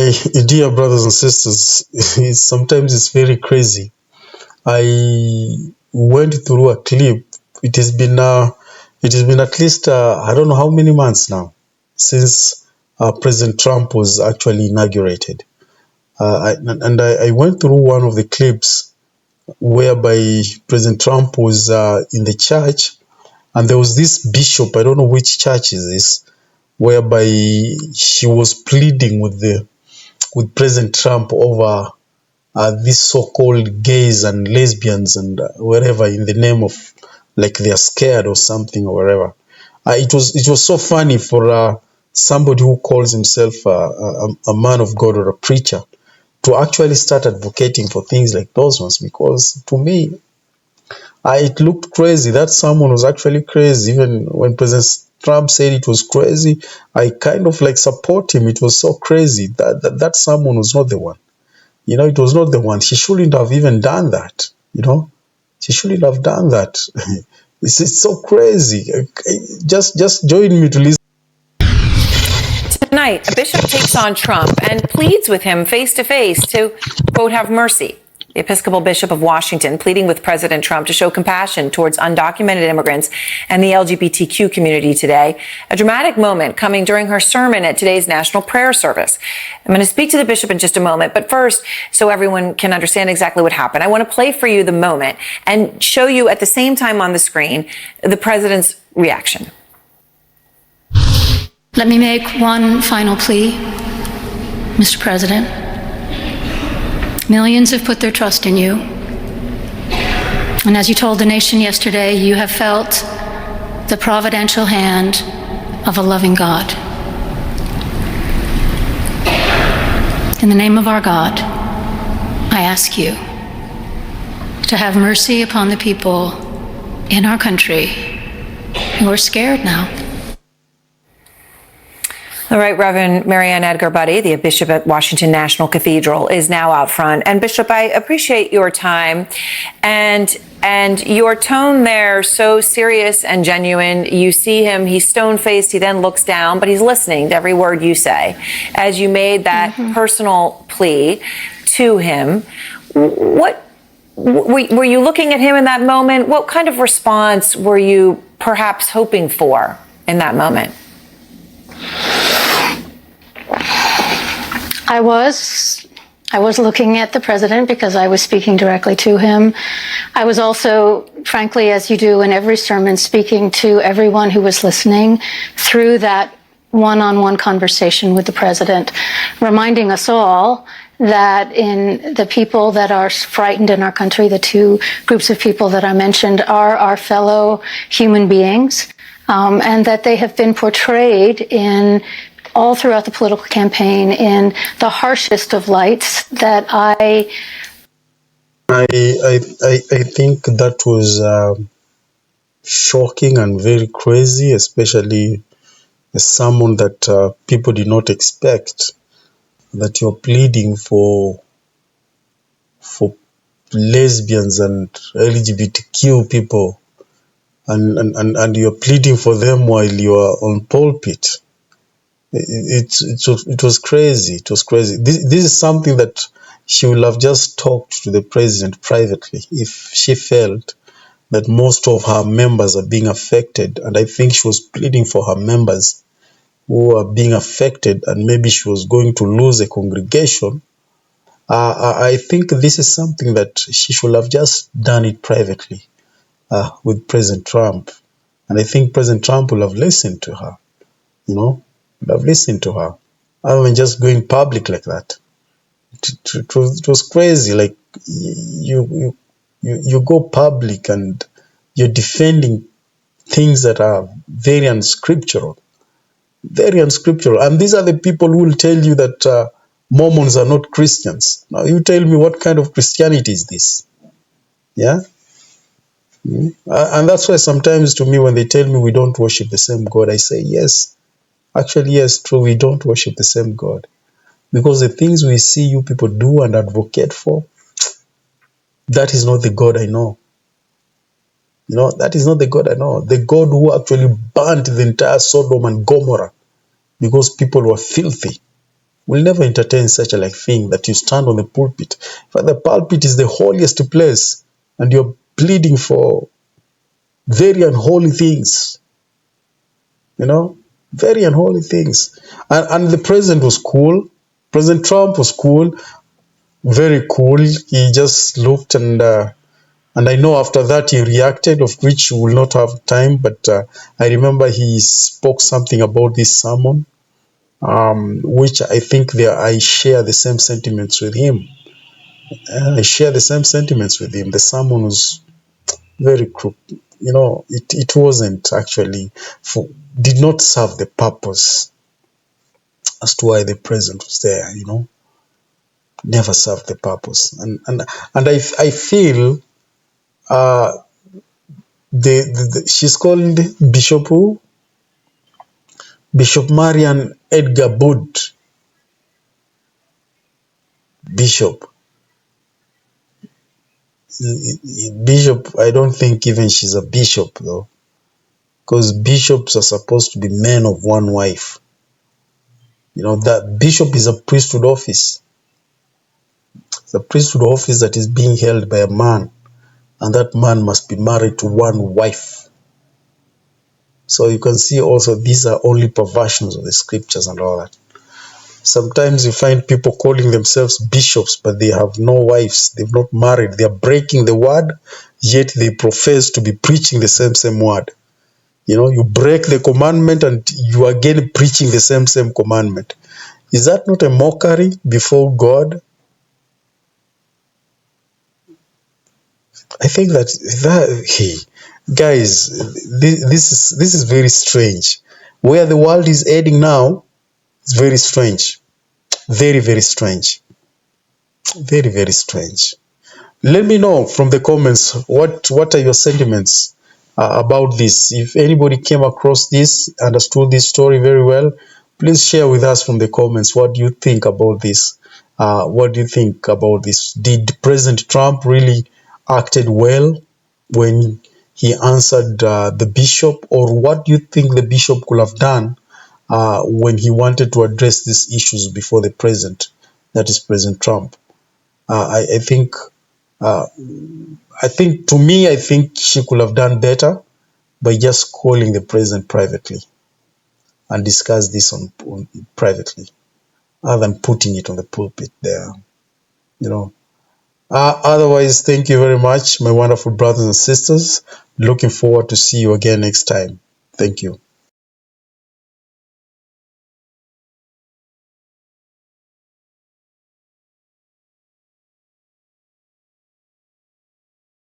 My dear brothers and sisters, sometimes it's very crazy. I went through a clip. It has been at least I don't know how many months now since President Trump was actually inaugurated. I went through one of the clips whereby President Trump was in the church, and there was this bishop. I don't know which church is this, whereby she was pleading with President Trump over these so-called gays and lesbians and wherever, in the name of like they are scared or something or whatever. It was so funny for somebody who calls himself a man of God or a preacher to actually start advocating for things like those ones, because to me, it looked crazy. That someone was actually crazy. Even when President Trump said it was crazy, I kind of like support him. It was so crazy that someone was not the one. It was not the one. She shouldn't have even done that. She shouldn't have done that. It's so crazy. Just join me to listen. Tonight, a bishop takes on Trump and pleads with him face to face to, quote, have mercy. The Episcopal Bishop of Washington pleading with President Trump to show compassion towards undocumented immigrants and the LGBTQ community today. A dramatic moment coming during her sermon at today's National Prayer Service. I'm going to speak to the bishop in just a moment, but first, so everyone can understand exactly what happened, I want to play for you the moment and show you at the same time on the screen the president's reaction. Let me make one final plea, Mr. President. Millions have put their trust in you. And as you told the nation yesterday, you have felt the providential hand of a loving God. In the name of our God, I ask you to have mercy upon the people in our country who are scared now. All right, Reverend Marianne Edgar Buddy, the Bishop at Washington National Cathedral, is now out front. And Bishop, I appreciate your time and your tone there, so serious and genuine. You see him, he's stone-faced, he then looks down, but he's listening to every word you say. As you made that personal plea to him, what were you looking at him in that moment? What kind of response were you perhaps hoping for in that moment? I was looking at the president because I was speaking directly to him. I was also, frankly, as you do in every sermon, speaking to everyone who was listening through that one-on-one conversation with the president, reminding us all that in the people that are frightened in our country, the two groups of people that I mentioned are our fellow human beings, and that they have been portrayed in all throughout the political campaign in the harshest of lights that I think that was shocking and very crazy, especially as someone that people did not expect, that you're pleading for lesbians and LGBTQ people, and you're pleading for them while you are on pulpit. It was crazy. It was crazy. This is something that she would have just talked to the president privately if she felt that most of her members are being affected. And I think she was pleading for her members who are being affected, and maybe she was going to lose a congregation. I think this is something that she should have just done it privately with President Trump. And I think President Trump will have listened to her, have listened to her, other than just going public like that. It was crazy. Like you go public and you're defending things that are very unscriptural, and these are the people who will tell you that Mormons are not Christians. Now you tell me, what kind of Christianity is this? Yeah. And that's why sometimes to me when they tell me we don't worship the same God, I say yes. Actually, yes, true, we don't worship the same God. Because the things we see you people do and advocate for, that is not the God I know. That is not the God I know. The God who actually burnt the entire Sodom and Gomorrah because people were filthy. will never entertain such a like thing that you stand on the pulpit. For the pulpit is the holiest place, and you're pleading for very unholy things, very unholy things. And the president was cool. President Trump was cool, very cool. He just looked and I know after that he reacted, of which we will not have time, but I remember he spoke something about this sermon, which I think I share the same sentiments with him. I share the same sentiments with him. The sermon was very crooked. It wasn't actually, did not serve the purpose as to why the president was there, never served the purpose. And I feel she's called Bishop who? Bishop Marian Edgar Bood. Bishop, I don't think even she's a bishop though, because bishops are supposed to be men of one wife. That bishop is a priesthood office. It's a priesthood office that is being held by a man, and that man must be married to one wife. So you can see also these are only perversions of the scriptures and all that. Sometimes you find people calling themselves bishops, but they have no wives. They've not married. They are breaking the word, yet they profess to be preaching the same word. You break the commandment and you are again preaching the same commandment. Is that not a mockery before God? I think guys, this is very strange. Where the world is heading now, it's very strange. Very, very strange. Very, very strange. Let me know from the comments what are your sentiments about this. If anybody came across this, understood this story very well, please share with us from the comments. What do you think about this? What do you think about this? Did President Trump really acted well when he answered the bishop, or what do you think the bishop could have done when he wanted to address these issues before the president, that is President Trump? I think to me, I think she could have done better by just calling the president privately and discuss this on privately, other than putting it on the pulpit there. Otherwise, thank you very much, my wonderful brothers and sisters. Looking forward to see you again next time. Thank you.